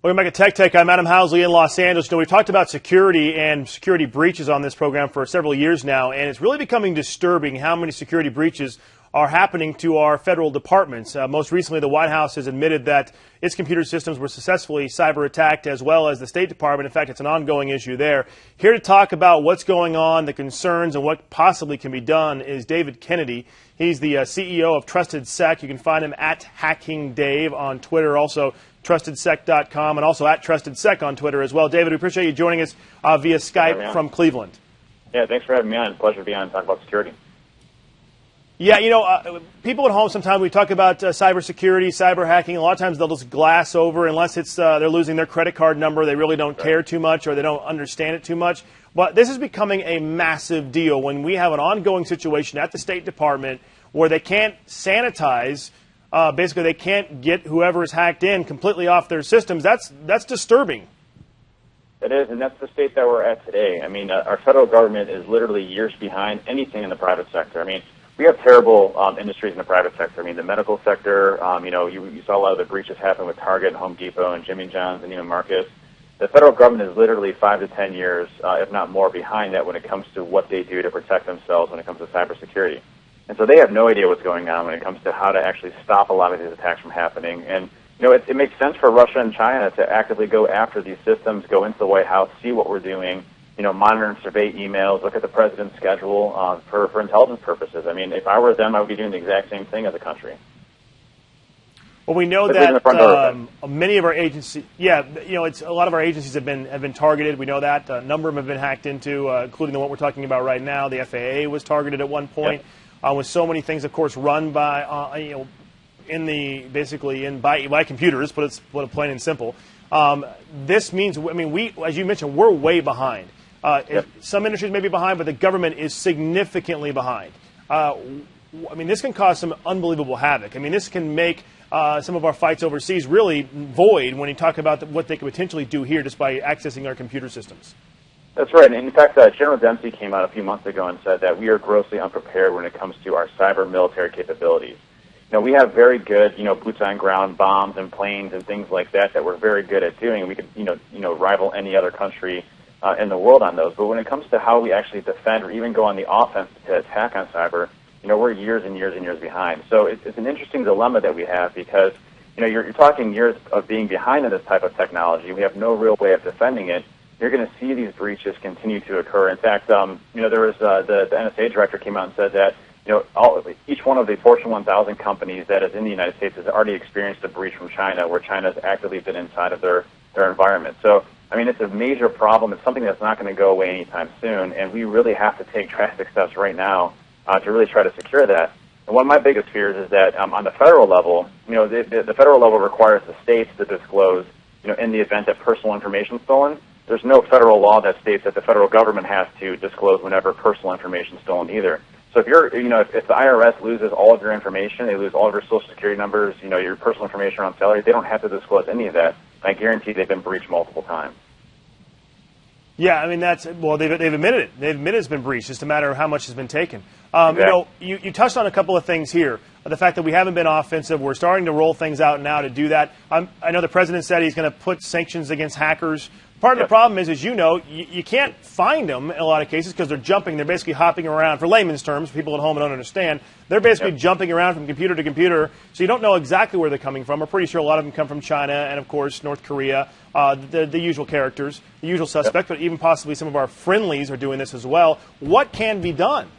Welcome back to Tech. I'm Adam Housley in Los Angeles. We've talked about security and security breaches on this program for several years now, and it's really becoming disturbing how many security breaches are happening to our federal departments. Most recently, the White House has admitted that its computer systems were successfully cyber attacked, as well as the State Department. In fact, it's an ongoing issue there. Here to talk about what's going on, the concerns, and what possibly can be done is David Kennedy. He's the CEO of TrustedSec. You can find him at HackingDave on Twitter, also TrustedSec.com, and also at TrustedSec on Twitter as well. David, we appreciate you joining us via Skype from Cleveland. Yeah, thanks for having me on. Pleasure to be on and talk about security. Yeah, people at home sometimes we talk about cybersecurity, cyber hacking. A lot of times they'll just glass over unless it's they're losing their credit card number. They really don't care too much or they don't understand it too much. But this is becoming a massive deal when we have an ongoing situation at the State Department where they can't sanitize. Basically, they can't get whoever is hacked in completely off their systems. That's disturbing. It is, and that's the state that we're at today. I mean, our federal government is literally years behind anything in the private sector. I mean, we have terrible industries in the private sector. I mean, the medical sector, you saw a lot of the breaches happen with Target and Home Depot and Jimmy John's and even Marcus. The federal government is literally 5 to 10 years, if not more, behind that when it comes to what they do to protect themselves when it comes to cybersecurity. And so they have no idea what's going on when it comes to how to actually stop a lot of these attacks from happening. And, it makes sense for Russia and China to actively go after these systems, go into the White House, see what we're doing, monitor and survey emails, look at the president's schedule for intelligence purposes. I mean, if I were them, I would be doing the exact same thing as a country. Well, we know that many of our agencies, it's a lot of our agencies have been targeted. We know that a number of them have been hacked into, including the one we're talking about right now. The FAA was targeted at one point. Yep. With so many things, of course, run by by computers, put it plain and simple. This means, we, as you mentioned, we're way behind. Some industries may be behind, but the government is significantly behind. This can cause some unbelievable havoc. This can make some of our fights overseas really void when you talk about what they could potentially do here just by accessing our computer systems. That's right. And in fact, General Dempsey came out a few months ago and said that we are grossly unprepared when it comes to our cyber military capabilities. We have very good, boots on ground bombs and planes and things like that we're very good at doing. We could, rival any other country in the world on those. But when it comes to how we actually defend or even go on the offense to attack on cyber, we're years and years and years behind. So it's an interesting dilemma that we have because, you're talking years of being behind in this type of technology. We have no real way of defending it. You're going to see these breaches continue to occur. In fact, there was the NSA director came out and said that, each one of the Fortune 1000 companies that is in the United States has already experienced a breach from China where China has actively been inside of their environment. So, it's a major problem. It's something that's not going to go away anytime soon, and we really have to take drastic steps right now to really try to secure that. And one of my biggest fears is that on the federal level, the federal level requires the states to disclose, in the event that personal information is stolen. There's no federal law that states that the federal government has to disclose whenever personal information is stolen either. So if if the IRS loses all of your information, they lose all of your Social Security numbers, your personal information around salary, they don't have to disclose any of that. I guarantee they've been breached multiple times. Yeah, they've admitted it. They've admitted it's been breached. It's just a matter of how much has been taken. Exactly. You touched on a couple of things here. The fact that we haven't been offensive. We're starting to roll things out now to do that. I know the president said he's going to put sanctions against hackers. Part of the problem is, you can't find them in a lot of cases because they're jumping. They're basically hopping around. For layman's terms, people at home don't understand. They're basically jumping around from computer to computer, so you don't know exactly where they're coming from. We're pretty sure a lot of them come from China and, of course, North Korea, the usual characters, the usual suspects, but even possibly some of our friendlies are doing this as well. What can be done?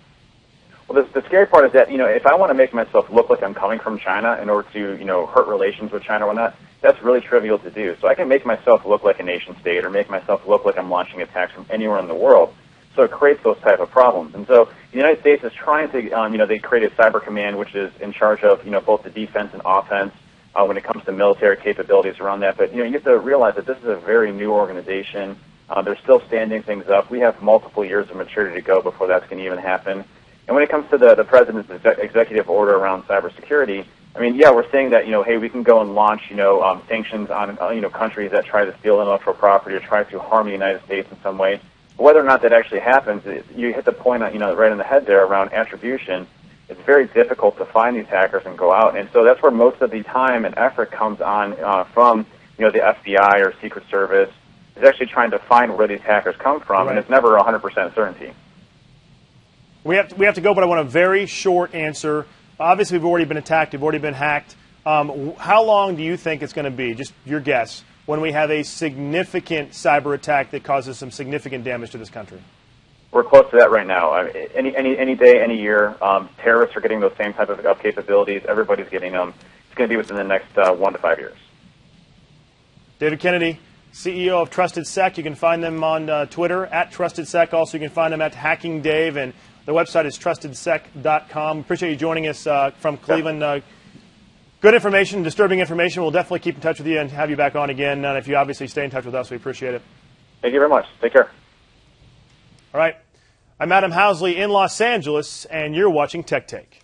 Well, the scary part is that, if I want to make myself look like I'm coming from China in order to, hurt relations with China or not, that's really trivial to do. So I can make myself look like a nation state or make myself look like I'm launching attacks from anywhere in the world. So it creates those type of problems. And so the United States is trying to, they created Cyber Command, which is in charge of, both the defense and offense when it comes to military capabilities around that. But, you have to realize that this is a very new organization. They're still standing things up. We have multiple years of maturity to go before that's going to even happen. And when it comes to the president's executive order around cybersecurity, we're saying that, hey, we can go and launch, sanctions on, countries that try to steal intellectual property or try to harm the United States in some way. But whether or not that actually happens, you hit the point, right on the head there around attribution. it's very difficult to find these hackers and go out. And so that's where most of the time and effort comes on from, the FBI or Secret Service, is actually trying to find where these hackers come from, right. And it's never 100% certainty. We have to go, but I want a very short answer. Obviously, we've already been attacked. We've already been hacked. How long do you think it's going to be, just your guess, when we have a significant cyber attack that causes some significant damage to this country? We're close to that right now. Any day, any year, terrorists are getting those same type of capabilities. Everybody's getting them. It's going to be within the next 1 to 5 years. David Kennedy, CEO of TrustedSec. You can find them on Twitter, at TrustedSec. Also, you can find them at Hacking Dave, and their website is TrustedSec.com. Appreciate you joining us from Cleveland. Good information, disturbing information. We'll definitely keep in touch with you and have you back on again. And if you obviously stay in touch with us, we appreciate it. Thank you very much. Take care. All right. I'm Adam Housley in Los Angeles, and you're watching Tech Take.